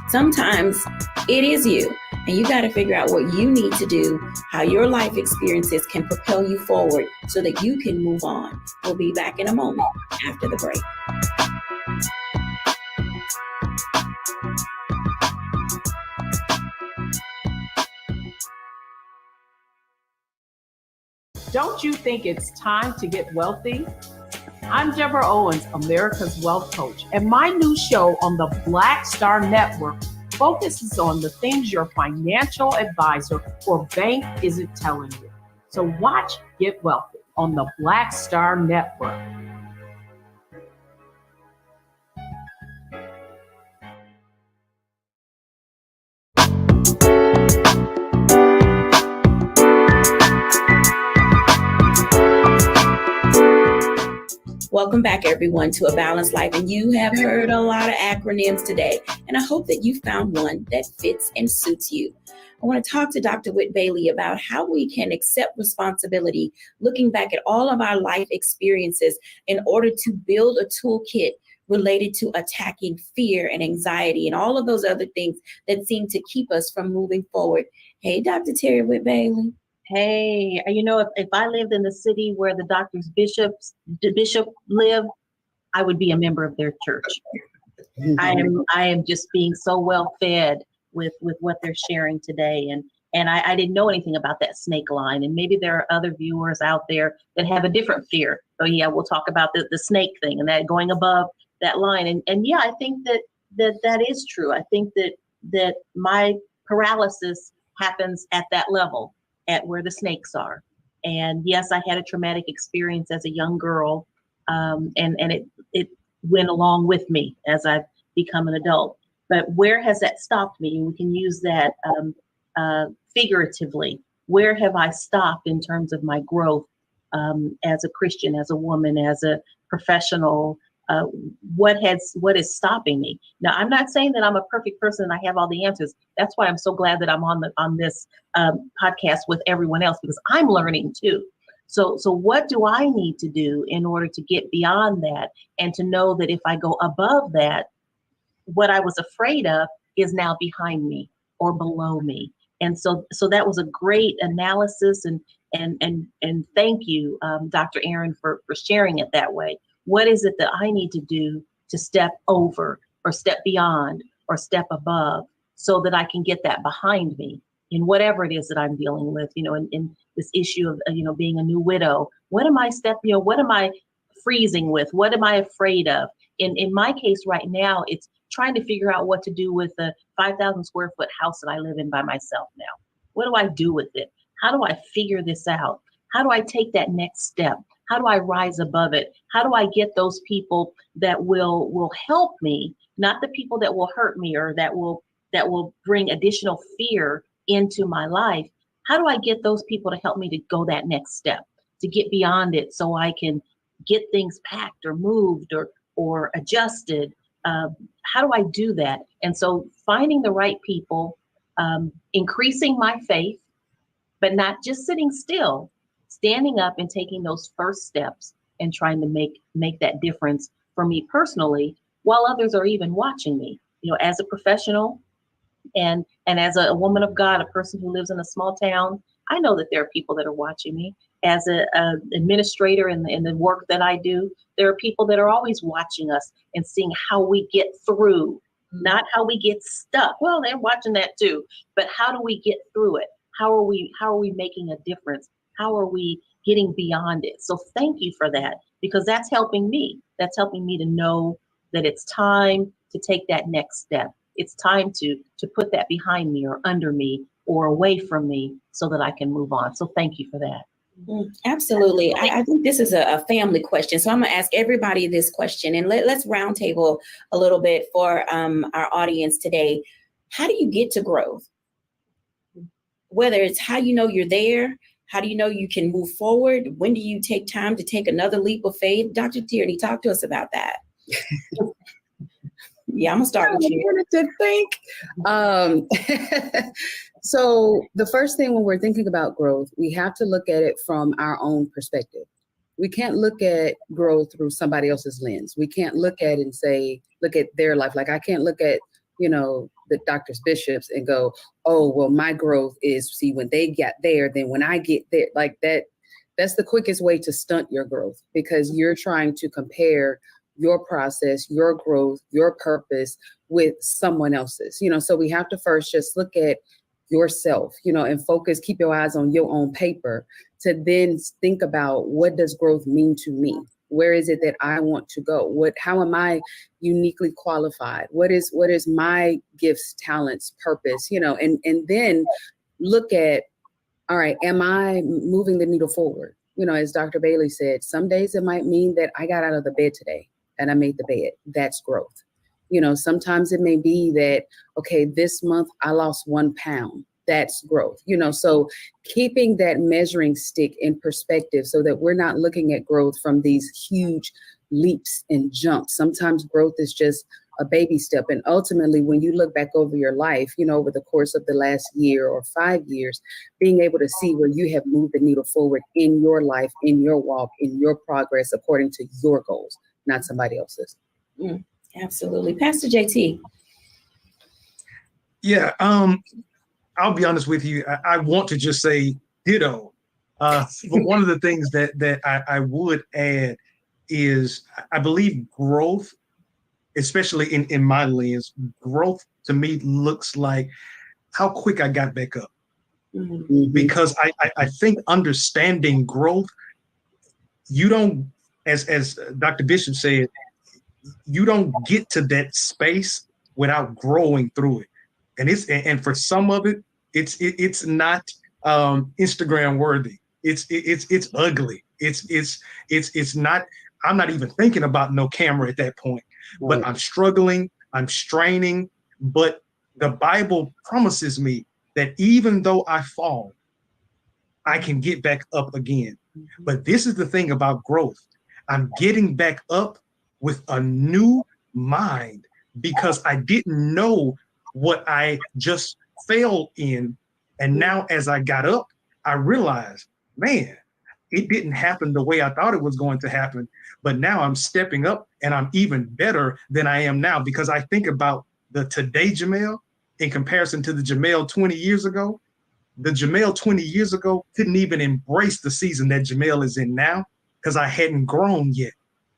Sometimes it is you, and you got to figure out what you need to do, how your life experiences can propel you forward so that you can move on. We'll be back in a moment after the break. Don't you think it's time to get wealthy? I'm Deborah Owens, America's Wealth Coach, and my new show on the Black Star Network focuses on the things your financial advisor or bank isn't telling you. So watch Get Wealthy on the Black Star Network. Welcome back, everyone, to A Balanced Life. And you have heard a lot of acronyms today, and I hope that you found one that fits and suits you. I want to talk to Dr. Whitt-Bailey about how we can accept responsibility, looking back at all of our life experiences in order to build a toolkit related to attacking fear and anxiety and all of those other things that seem to keep us from moving forward. Hey, Dr. Terry Whitt-Bailey. Hey, you know, if I lived in the city where the the bishop lived, I would be a member of their church. I am just being so well fed with what they're sharing today. And I didn't know anything about that snake line. And maybe there are other viewers out there that have a different fear. So yeah, we'll talk about the snake thing and that going above that line. And yeah, I think that is true. I think that my paralysis happens at that level, at where the snakes are. And yes, I had a traumatic experience as a young girl, and it went along with me as I've become an adult. But where has that stopped me? We can use that figuratively. Where have I stopped in terms of my growth as a Christian, as a woman, as a professional? What is stopping me? Now, I'm not saying that I'm a perfect person and I have all the answers. That's why I'm so glad that I'm on this podcast with everyone else, because I'm learning too. So what do I need to do in order to get beyond that and to know that if I go above that, what I was afraid of is now behind me or below me? And so that was a great analysis, and thank you, Dr. Aaron, for sharing it that way. What is it that I need to do to step over or step beyond or step above so that I can get that behind me in whatever it is that I'm dealing with, in this issue of, being a new widow? What am I freezing with? What am I afraid of? In my case right now, it's trying to figure out what to do with the 5,000 square foot house that I live in by myself now. What do I do with it? How do I figure this out? How do I take that next step? How do I rise above it? How do I get those people that will help me, not the people that will hurt me or that will bring additional fear into my life? How do I get those people to help me to go that next step, to get beyond it so I can get things packed or moved or adjusted? How do I do that? And so finding the right people, increasing my faith, but not just sitting still, standing up and taking those first steps and trying to make that difference for me personally, while others are even watching me, as a professional and as a woman of God, a person who lives in a small town. I know that there are people that are watching me. As an administrator in the work that I do, there are people that are always watching us and seeing how we get through, not how we get stuck. Well, they're watching that too, but how do we get through it? How are we making a difference? How are we getting beyond it? So thank you for that, because that's helping me. That's helping me to know that it's time to take that next step. It's time to put that behind me or under me or away from me so that I can move on. So thank you for that. Absolutely. I think this is a family question. So I'm going to ask everybody this question, and let's roundtable a little bit for our audience today. How do you get to growth? Whether it's how you know you're there, How do you know you can move forward? When do you take time to take another leap of faith? Dr. Tierney, talk to us about that. Yeah, I'm gonna start with you. To think. So the first thing when we're thinking about growth, we have to look at it from our own perspective. We can't look at growth through somebody else's lens. We can't look at it and say, look at their life. Like I can't look at, the doctors, bishops and go, oh, well, my growth is, see, when they get there, then when I get there, like that's the quickest way to stunt your growth, because you're trying to compare your process, your growth, your purpose with someone else's, so we have to first just look at yourself, and focus, keep your eyes on your own paper to then think about, what does growth mean to me? Where is it that I want to go? How am I uniquely qualified? What is my gifts, talents, purpose, and then look at, all right, am I moving the needle forward? As Dr. Bailey said, some days it might mean that I got out of the bed today and I made the bed. That's growth. Sometimes it may be that, okay, this month I lost 1 pound. That's growth. So keeping that measuring stick in perspective so that we're not looking at growth from these huge leaps and jumps. Sometimes growth is just a baby step. And ultimately, when you look back over your life, over the course of the last year or 5 years, being able to see where you have moved the needle forward in your life, in your walk, in your progress, according to your goals, not somebody else's. Absolutely. Pastor JT. Yeah, I'll be honest with you. I want to just say ditto. But one of the things that I would add is I believe growth, especially in my lens, growth to me looks like how quick I got back up. Mm-hmm. Because I think understanding growth, you don't, as Dr. Bishop said, you don't get to that space without growing through it. And for some of it, it's not Instagram worthy. It's ugly. It's not. I'm not even thinking about no camera at that point. Right. But I'm struggling. I'm straining. But the Bible promises me that even though I fall, I can get back up again. Mm-hmm. But this is the thing about growth. I'm getting back up with a new mind because I didn't know what I just fell in. And now as I got up, I realized, man, it didn't happen the way I thought it was going to happen. But now I'm stepping up and I'm even better than I am now, because I think about the today Jamel in comparison to the Jamel 20 years ago. The Jamel 20 years ago couldn't even embrace the season that Jamel is in now because I hadn't grown yet.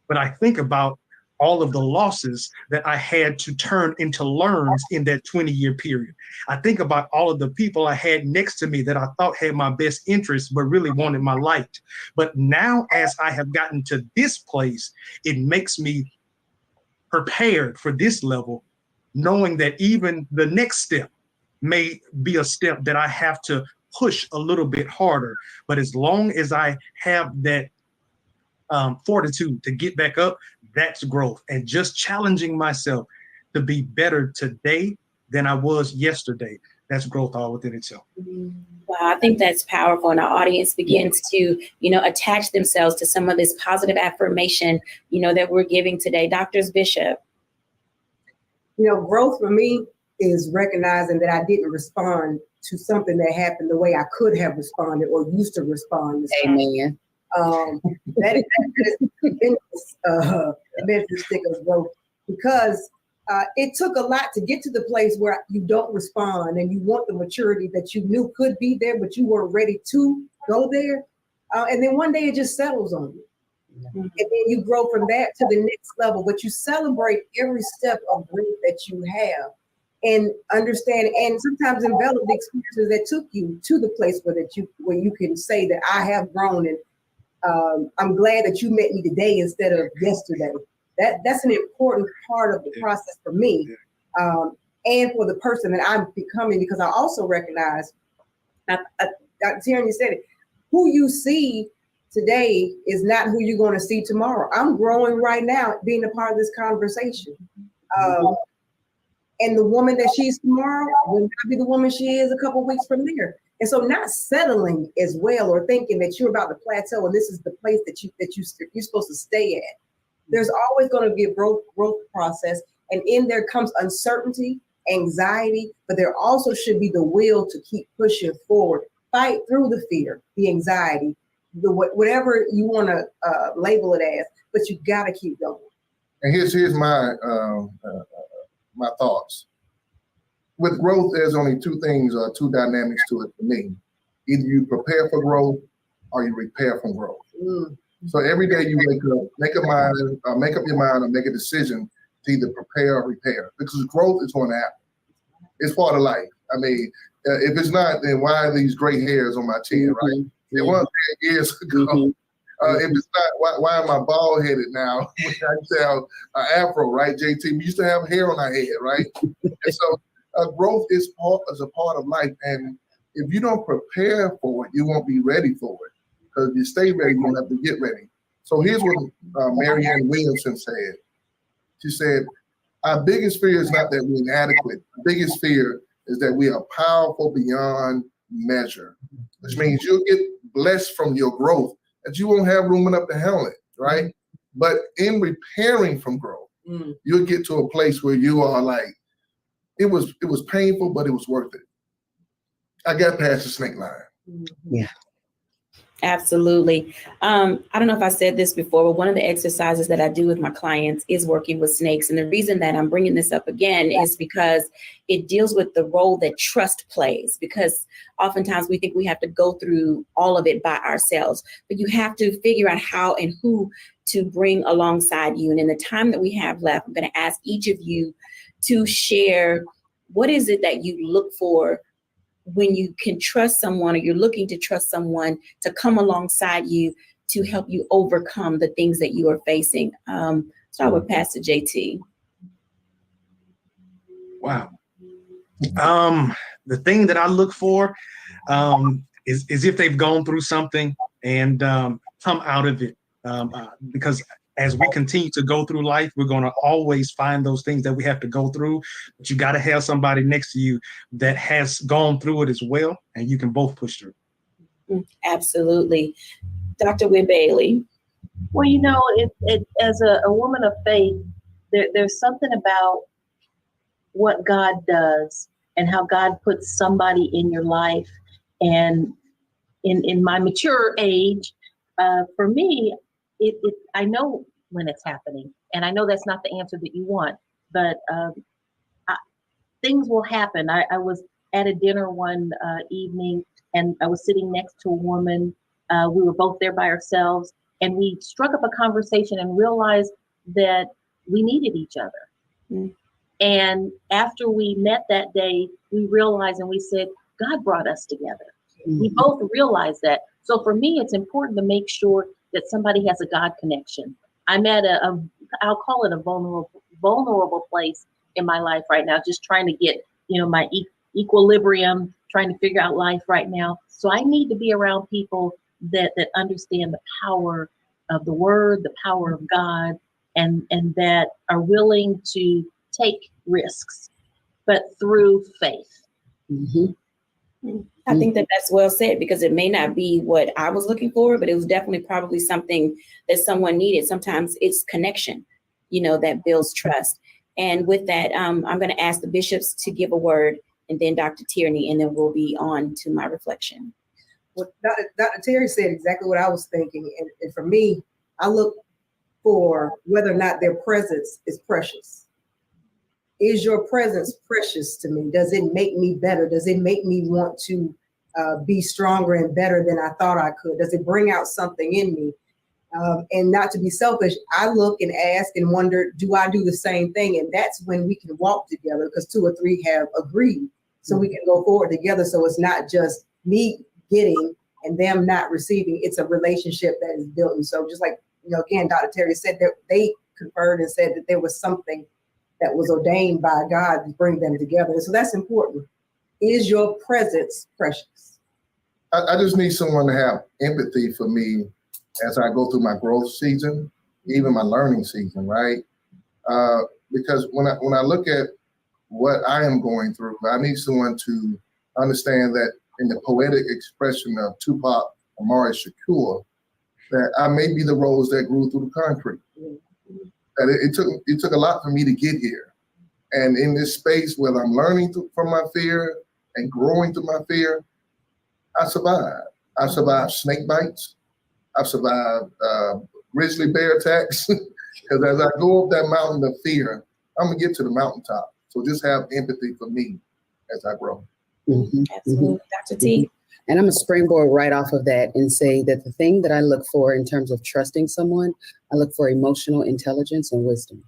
But I think about all of the losses that I had to turn into learns in that 20-year period. I think about all of the people I had next to me that I thought had my best interests, but really wanted my light. But now as I have gotten to this place, it makes me prepared for this level, knowing that even the next step may be a step that I have to push a little bit harder. But as long as I have that fortitude to get back up, that's growth. And just challenging myself to be better today than I was yesterday, that's growth all within itself. Wow, I think that's powerful. And our audience begins to, attach themselves to some of this positive affirmation, that we're giving today. Dr. Bishop. Growth for me is recognizing that I didn't respond to something that happened the way I could have responded or used to respond. Amen. That is a stick of growth, because it took a lot to get to the place where you don't respond and you want the maturity that you knew could be there, but you weren't ready to go there. And then one day it just settles on you. Mm-hmm. And then you grow from that to the next level, but you celebrate every step of growth that you have and understand and sometimes envelop the experiences that took you to the place where you can say that I have grown, and I'm glad that you met me today instead of yesterday. That's an important part of the process for me, and for the person that I'm becoming, because I also recognize, Dr. Tierney said it, who you see today is not who you're going to see tomorrow. I'm growing right now, being a part of this conversation. And the woman that she's tomorrow will not be the woman she is a couple of weeks from there. And so not settling as well, or thinking that you're about to plateau and this is the place that you're supposed to stay at. There's always going to be a growth process, and in there comes uncertainty, anxiety, but there also should be the will to keep pushing forward, fight through the fear, the anxiety, whatever you want to label it as, but you got to keep going. And here's my my thoughts. With growth, there's only two things or two dynamics to it for me. Either you prepare for growth or you repair from growth. So every day you wake up, make up your mind or make a decision to either prepare or repair, because growth is going to happen. It's part of life. I mean, if it's not, then why are these gray hairs on my chin, right? It was 10 years ago. If it's not, why am I bald headed now? I used to have an afro, right, JT? We used to have hair on our head, right? And so growth is a part of life, and if you don't prepare for it, you won't be ready for it. Because if you stay ready, you don't have to get ready. So here's what Marianne Williamson said. She said, our biggest fear is not that we're inadequate. The biggest fear is that we are powerful beyond measure, which means you'll get blessed from your growth, that you won't have room enough to handle it, right? But in repairing from growth, you'll get to a place where you are like, it was painful, but it was worth it. I got past the snake line. Yeah. Absolutely. I don't know if I said this before, but one of the exercises that I do with my clients is working with snakes. And the reason that I'm bringing this up again is because it deals with the role that trust plays, because oftentimes we think we have to go through all of it by ourselves, but you have to figure out how and who to bring alongside you. And in the time that we have left, I'm going to ask each of you to share, what is it that you look for when you can trust someone, or you're looking to trust someone to come alongside you to help you overcome the things that you are facing? Start with Pastor JT. Wow. The thing that I look for is if they've gone through something and come out of it. Because as we continue to go through life, we're going to always find those things that we have to go through. But you got to have somebody next to you that has gone through it as well, and you can both push through. Absolutely. Dr. Wynn Bailey. Well, you know, as a woman of faith, there's something about what God does and how God puts somebody in your life. And in my mature age, for me, I know when it's happening, and I know that's not the answer that you want, but things will happen. I was at a dinner one evening, and I was sitting next to a woman. We were both there by ourselves, and we struck up a conversation and realized that we needed each other. And after we met that day, we realized and we said, God brought us together. We both realized that. So for me, it's important to make sure that somebody has a God connection. I'm at I'll call it a vulnerable place in my life right now, just trying to get, my equilibrium, trying to figure out life right now. So I need to be around people that understand the power of the word, the power of God, and that are willing to take risks, but through faith. I think that's well said, because it may not be what I was looking for, but it was definitely probably something that someone needed. Sometimes it's connection, that builds trust. And with that, I'm going to ask the bishops to give a word, and then Dr. Tierney, and then we'll be on to my reflection. Well, Dr. Terry said exactly what I was thinking. And for me, I look for whether or not their presence is precious. Is your presence precious to me? Does it make me better? Does it make me want to be stronger and better than I thought I could? Does it bring out something in me? And not to be selfish, I look and ask and wonder, do I do the same thing? And that's when we can walk together, because 2 or 3 have agreed. So we can go forward together. So it's not just me getting and them not receiving. It's a relationship that is built. And so just like, again, Dr. Terry said that they conferred and said that there was something that was ordained by God to bring them together. And so that's important. Is your presence precious? I just need someone to have empathy for me as I go through my growth season, even my learning season, right? Because when I look at what I am going through, I need someone to understand that in the poetic expression of Tupac Amaru Shakur, that I may be the rose that grew through the concrete. That it took a lot for me to get here. And in this space where I'm learning from my fear and growing through my fear, I survived. I survived snake bites. I've survived grizzly bear attacks. Because as I go up that mountain of fear, I'm gonna get to the mountaintop. So just have empathy for me as I grow. Absolutely, Dr. T. And I'm gonna springboard right off of that and say that the thing that I look for in terms of trusting someone, I look for emotional intelligence and wisdom.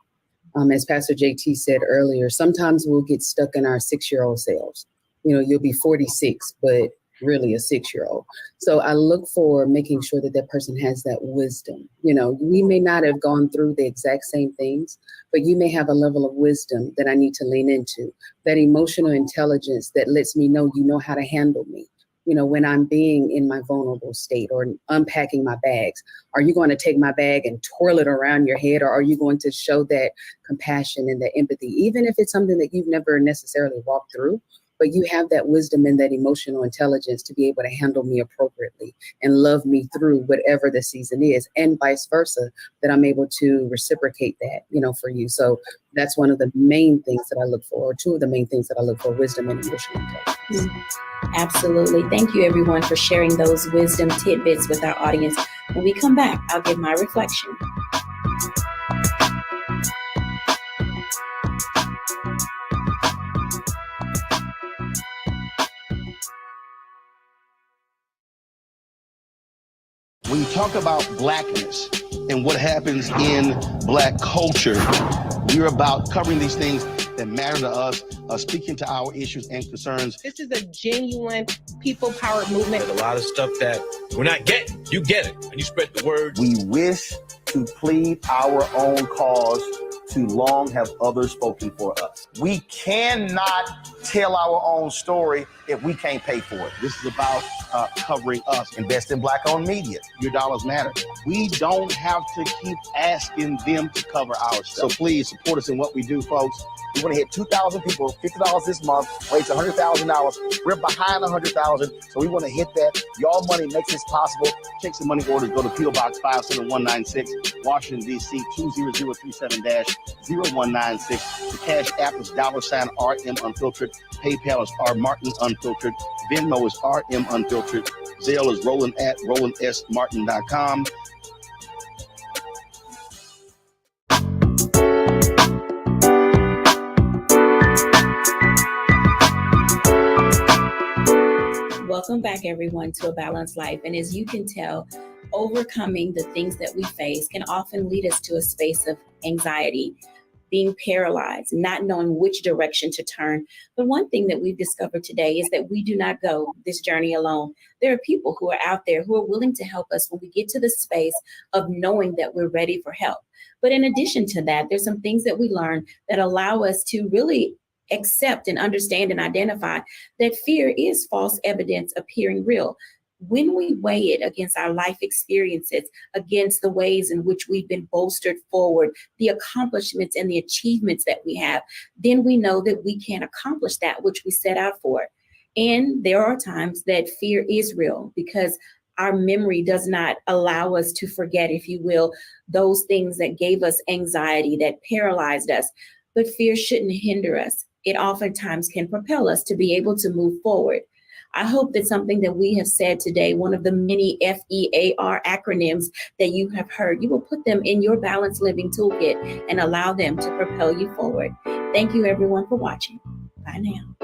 As Pastor JT said earlier, sometimes we'll get stuck in our 6-year-old selves. You know, you'll be 46, but really a 6-year-old. So I look for making sure that that person has that wisdom. You know, we may not have gone through the exact same things, but you may have a level of wisdom that I need to lean into, that emotional intelligence that lets me know you know how to handle me. You know, when I'm being in my vulnerable state or unpacking my bags, are you going to take my bag and twirl it around your head, or are you going to show that compassion and that empathy, even if it's something that you've never necessarily walked through, but you have that wisdom and that emotional intelligence to be able to handle me appropriately and love me through whatever the season is, and vice versa, that I'm able to reciprocate that, you know, for you. So that's one of the main things that I look for, or two of the main things that I look for: wisdom and emotional intelligence. Absolutely. Thank you, everyone, for sharing those wisdom tidbits with our audience. When we come back, I'll give my reflection. When you talk about blackness and what happens in Black culture, we're about covering these things that matter to us, speaking to our issues and concerns. This is a genuine people-powered movement. There's a lot of stuff that we're not getting. You get it, and you spread the word. We wish to plead our own cause. Too long have others spoken for us. We cannot tell our own story if we can't pay for it. This is about covering us. Invest in Black-owned media. Your dollars matter. We don't have to keep asking them to cover our stuff. So please support us in what we do, folks. We want to hit 2,000 people, $50 this month, raise $100,000. We're behind 100,000, so we want to hit that. Your money makes this possible. Take some money orders. Go to P.O. Box 57196, Washington, D.C. 20037-0196. The Cash App is $RM Unfiltered. PayPal is R Martin Unfiltered. Venmo is RM Unfiltered. Zelle is Roland at RolandSMartin.com. Welcome back, everyone, to A Balanced Life. And as you can tell, overcoming the things that we face can often lead us to a space of anxiety, being paralyzed, not knowing which direction to turn. But one thing that we've discovered today is that we do not go this journey alone. There are people who are out there who are willing to help us when we get to the space of knowing that we're ready for help. But in addition to that, there's some things that we learn that allow us to really accept and understand and identify that fear is false evidence appearing real. When we weigh it against our life experiences, against the ways in which we've been bolstered forward, the accomplishments and the achievements that we have, then we know that we can accomplish that which we set out for. And there are times that fear is real because our memory does not allow us to forget, if you will, those things that gave us anxiety, that paralyzed us. But fear shouldn't hinder us. It oftentimes can propel us to be able to move forward. I hope that something that we have said today, one of the many F.E.A.R. acronyms that you have heard, you will put them in your balanced living toolkit and allow them to propel you forward. Thank you, everyone, for watching. Bye now.